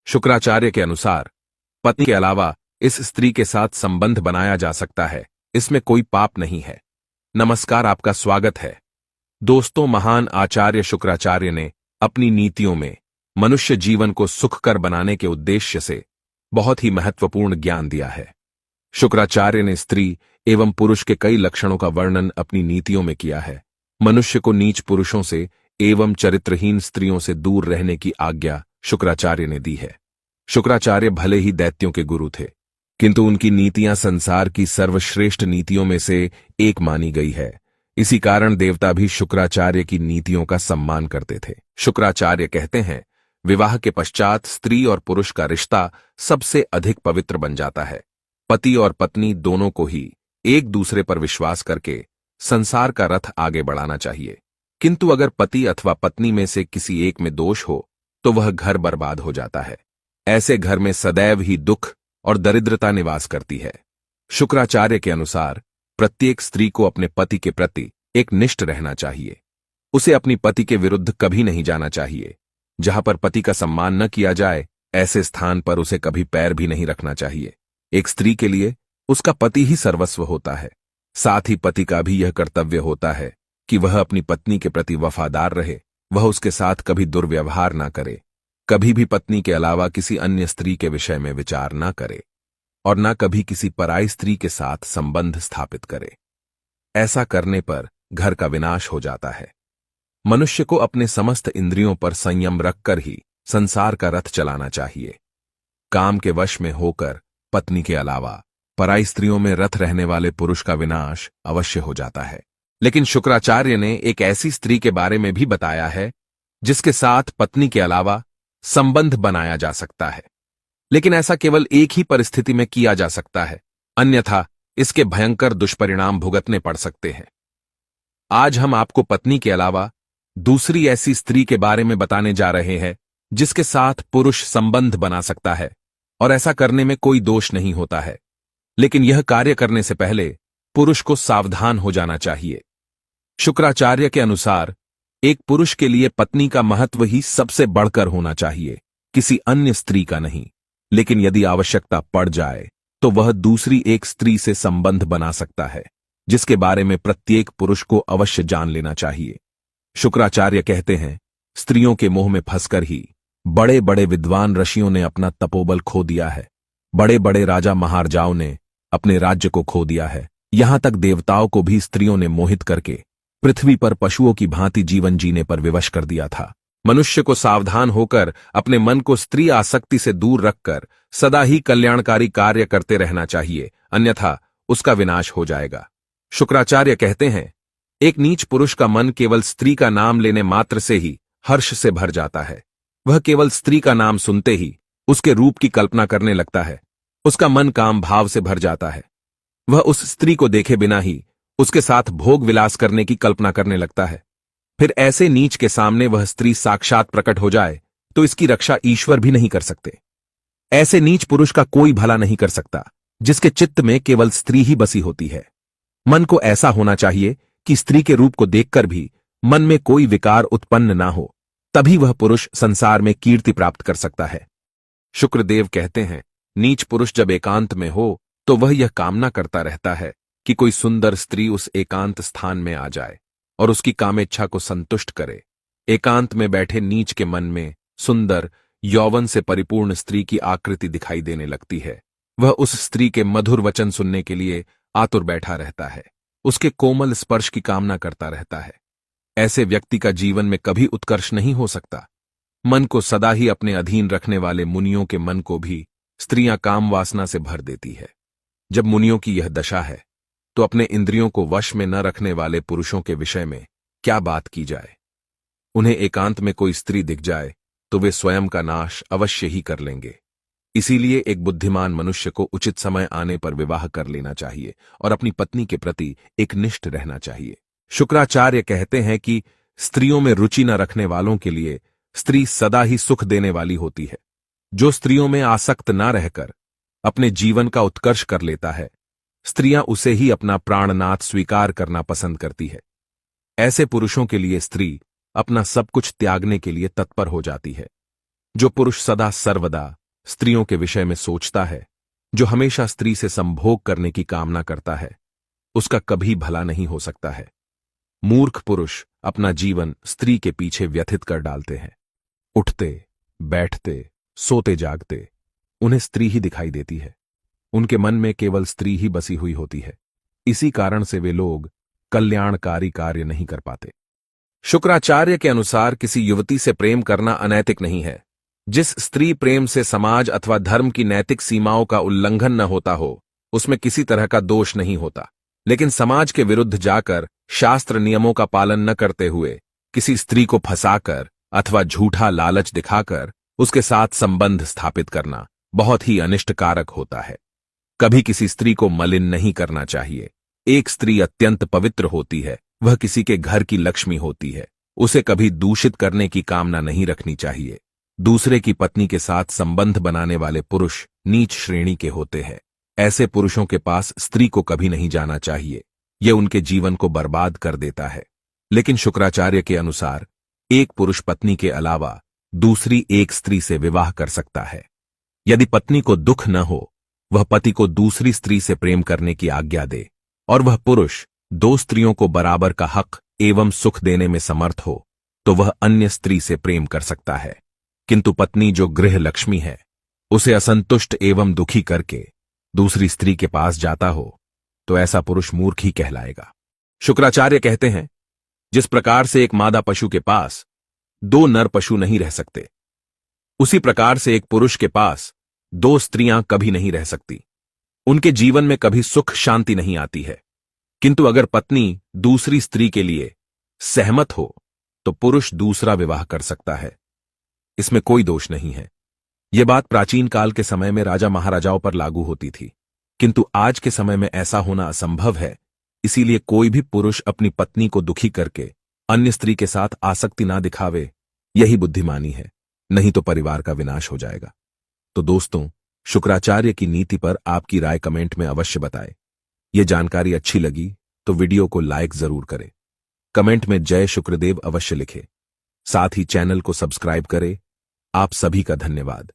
शुक्राचार्य के अनुसार पत्नी के अलावा इस स्त्री के साथ संबंध बनाया जा सकता है, इसमें कोई पाप नहीं है। नमस्कार, आपका स्वागत है। दोस्तों, महान आचार्य शुक्राचार्य ने अपनी नीतियों में मनुष्य जीवन को सुखकर बनाने के उद्देश्य से बहुत ही महत्वपूर्ण ज्ञान दिया है। शुक्राचार्य ने स्त्री एवं पुरुष के कई लक्षणों का वर्णन अपनी नीतियों में किया है। मनुष्य को नीच पुरुषों से एवं चरित्रहीन स्त्रियों से दूर रहने की आज्ञा शुक्राचार्य ने दी है। शुक्राचार्य भले ही दैत्यों के गुरु थे, किंतु उनकी नीतियां संसार की सर्वश्रेष्ठ नीतियों में से एक मानी गई है। इसी कारण देवता भी शुक्राचार्य की नीतियों का सम्मान करते थे। शुक्राचार्य कहते हैं, विवाह के पश्चात स्त्री और पुरुष का रिश्ता सबसे अधिक पवित्र बन जाता है। पति और पत्नी दोनों को ही एक दूसरे पर विश्वास करके संसार का रथ आगे बढ़ाना चाहिए। किंतु अगर पति अथवा पत्नी में से किसी एक में दोष हो तो वह घर बर्बाद हो जाता है। ऐसे घर में सदैव ही दुख और दरिद्रता निवास करती है। शुक्राचार्य के अनुसार प्रत्येक स्त्री को अपने पति के प्रति एक निष्ठ रहना चाहिए। उसे अपनी पति के विरुद्ध कभी नहीं जाना चाहिए। जहां पर पति का सम्मान न किया जाए, ऐसे स्थान पर उसे कभी पैर भी नहीं रखना चाहिए। एक स्त्री के लिए उसका पति ही सर्वस्व होता है। साथ ही पति का भी यह कर्तव्य होता है कि वह अपनी पत्नी के प्रति वफादार रहे, वह उसके साथ कभी दुर्व्यवहार ना करे, कभी भी पत्नी के अलावा किसी अन्य स्त्री के विषय में विचार ना करे और ना कभी किसी पराई स्त्री के साथ संबंध स्थापित करे। ऐसा करने पर घर का विनाश हो जाता है। मनुष्य को अपने समस्त इंद्रियों पर संयम रखकर ही संसार का रथ चलाना चाहिए। काम के वश में होकर पत्नी के अलावा पराई स्त्रियों में रथ रहने वाले पुरुष का विनाश अवश्य हो जाता है। लेकिन शुक्राचार्य ने एक ऐसी स्त्री के बारे में भी बताया है जिसके साथ पत्नी के अलावा संबंध बनाया जा सकता है, लेकिन ऐसा केवल एक ही परिस्थिति में किया जा सकता है, अन्यथा इसके भयंकर दुष्परिणाम भुगतने पड़ सकते हैं। आज हम आपको पत्नी के अलावा दूसरी ऐसी स्त्री के बारे में बताने जा रहे हैं जिसके साथ पुरुष संबंध बना सकता है, और ऐसा करने में कोई दोष नहीं होता है। लेकिन यह कार्य करने से पहले पुरुष को सावधान हो जाना चाहिए। शुक्राचार्य के अनुसार एक पुरुष के लिए पत्नी का महत्व ही सबसे बढ़कर होना चाहिए, किसी अन्य स्त्री का नहीं। लेकिन यदि आवश्यकता पड़ जाए तो वह दूसरी एक स्त्री से संबंध बना सकता है, जिसके बारे में प्रत्येक पुरुष को अवश्य जान लेना चाहिए। शुक्राचार्य कहते हैं, स्त्रियों के मोह में फंसकर ही बड़े बड़े विद्वान ऋषियों ने अपना तपोबल खो दिया है। बड़े बड़े राजा महाराजाओं ने अपने राज्य को खो दिया है। यहां तक देवताओं को भी स्त्रियों ने मोहित करके पृथ्वी पर पशुओं की भांति जीवन जीने पर विवश कर दिया था। मनुष्य को सावधान होकर अपने मन को स्त्री आसक्ति से दूर रखकर सदा ही कल्याणकारी कार्य करते रहना चाहिए, अन्यथा उसका विनाश हो जाएगा। शुक्राचार्य कहते हैं, एक नीच पुरुष का मन केवल स्त्री का नाम लेने मात्र से ही हर्ष से भर जाता है। वह केवल स्त्री का नाम सुनते ही उसके रूप की कल्पना करने लगता है। उसका मन काम भाव से भर जाता है। वह उस स्त्री को देखे बिना ही उसके साथ भोग विलास करने की कल्पना करने लगता है। फिर ऐसे नीच के सामने वह स्त्री साक्षात प्रकट हो जाए तो इसकी रक्षा ईश्वर भी नहीं कर सकते। ऐसे नीच पुरुष का कोई भला नहीं कर सकता जिसके चित्त में केवल स्त्री ही बसी होती है। मन को ऐसा होना चाहिए कि स्त्री के रूप को देखकर भी मन में कोई विकार उत्पन्न ना हो, तभी वह पुरुष संसार में कीर्ति प्राप्त कर सकता है। शुक्रदेव कहते हैं, नीच पुरुष जब एकांत में हो तो वह यह कामना करता रहता है कि कोई सुंदर स्त्री उस एकांत स्थान में आ जाए और उसकी कामेच्छा को संतुष्ट करे। एकांत में बैठे नीच के मन में सुंदर यौवन से परिपूर्ण स्त्री की आकृति दिखाई देने लगती है। वह उस स्त्री के मधुर वचन सुनने के लिए आतुर बैठा रहता है, उसके कोमल स्पर्श की कामना करता रहता है। ऐसे व्यक्ति का जीवन में कभी उत्कर्ष नहीं हो सकता। मन को सदा ही अपने अधीन रखने वाले मुनियों के मन को भी स्त्रियां काम वासना से भर देती है। जब मुनियों की यह दशा है तो अपने इंद्रियों को वश में न रखने वाले पुरुषों के विषय में क्या बात की जाए। उन्हें एकांत में कोई स्त्री दिख जाए तो वे स्वयं का नाश अवश्य ही कर लेंगे। इसीलिए एक बुद्धिमान मनुष्य को उचित समय आने पर विवाह कर लेना चाहिए और अपनी पत्नी के प्रति एक निष्ठ रहना चाहिए। शुक्राचार्य कहते हैं कि स्त्रियों में रुचि न रखने वालों के लिए स्त्री सदा ही सुख देने वाली होती है। जो स्त्रियों में आसक्त न रहकर अपने जीवन का उत्कर्ष कर लेता है, स्त्रियां उसे ही अपना प्राणनाथ स्वीकार करना पसंद करती है। ऐसे पुरुषों के लिए स्त्री अपना सब कुछ त्यागने के लिए तत्पर हो जाती है। जो पुरुष सदा सर्वदा स्त्रियों के विषय में सोचता है, जो हमेशा स्त्री से संभोग करने की कामना करता है, उसका कभी भला नहीं हो सकता है। मूर्ख पुरुष अपना जीवन स्त्री के पीछे व्यथित कर डालते हैं। उठते, बैठते, सोते जागते उन्हें स्त्री ही दिखाई देती है। उनके मन में केवल स्त्री ही बसी हुई होती है। इसी कारण से वे लोग कल्याणकारी कार्य नहीं कर पाते। शुक्राचार्य के अनुसार किसी युवती से प्रेम करना अनैतिक नहीं है। जिस स्त्री प्रेम से समाज अथवा धर्म की नैतिक सीमाओं का उल्लंघन न होता हो, उसमें किसी तरह का दोष नहीं होता। लेकिन समाज के विरुद्ध जाकर, शास्त्र नियमों का पालन न करते हुए किसी स्त्री को फंसाकर अथवा झूठा लालच दिखाकर उसके साथ संबंध स्थापित करना बहुत ही अनिष्टकारक होता है। कभी किसी स्त्री को मलिन नहीं करना चाहिए। एक स्त्री अत्यंत पवित्र होती है, वह किसी के घर की लक्ष्मी होती है। उसे कभी दूषित करने की कामना नहीं रखनी चाहिए। दूसरे की पत्नी के साथ संबंध बनाने वाले पुरुष नीच श्रेणी के होते हैं। ऐसे पुरुषों के पास स्त्री को कभी नहीं जाना चाहिए। यह उनके जीवन को बर्बाद कर देता है। लेकिन शुक्राचार्य के अनुसार एक पुरुष पत्नी के अलावा दूसरी एक स्त्री से विवाह कर सकता है। यदि पत्नी को दुख न हो, वह पति को दूसरी स्त्री से प्रेम करने की आज्ञा दे और वह पुरुष दो स्त्रियों को बराबर का हक एवं सुख देने में समर्थ हो, तो वह अन्य स्त्री से प्रेम कर सकता है। किंतु पत्नी जो गृह लक्ष्मी है, उसे असंतुष्ट एवं दुखी करके दूसरी स्त्री के पास जाता हो, तो ऐसा पुरुष मूर्ख ही कहलाएगा। शुक्राचार्य कहते हैं, जिस प्रकार से एक मादा पशु के पास दो नर पशु नहीं रह सकते, उसी प्रकार से एक पुरुष के पास दो स्त्रियां कभी नहीं रह सकती। उनके जीवन में कभी सुख शांति नहीं आती है। किंतु अगर पत्नी दूसरी स्त्री के लिए सहमत हो, तो पुरुष दूसरा विवाह कर सकता है। इसमें कोई दोष नहीं है। यह बात प्राचीन काल के समय में राजा महाराजाओं पर लागू होती थी, किंतु आज के समय में ऐसा होना असंभव है। इसीलिए कोई भी पुरुष अपनी पत्नी को दुखी करके अन्य स्त्री के साथ आसक्ति ना दिखावे, यही बुद्धिमानी है। नहीं तो परिवार का विनाश हो जाएगा। तो दोस्तों, शुक्राचार्य की नीति पर आपकी राय कमेंट में अवश्य बताएं। यह जानकारी अच्छी लगी तो वीडियो को लाइक जरूर करें। कमेंट में जय शुक्रदेव अवश्य लिखें। साथ ही चैनल को सब्सक्राइब करें। आप सभी का धन्यवाद।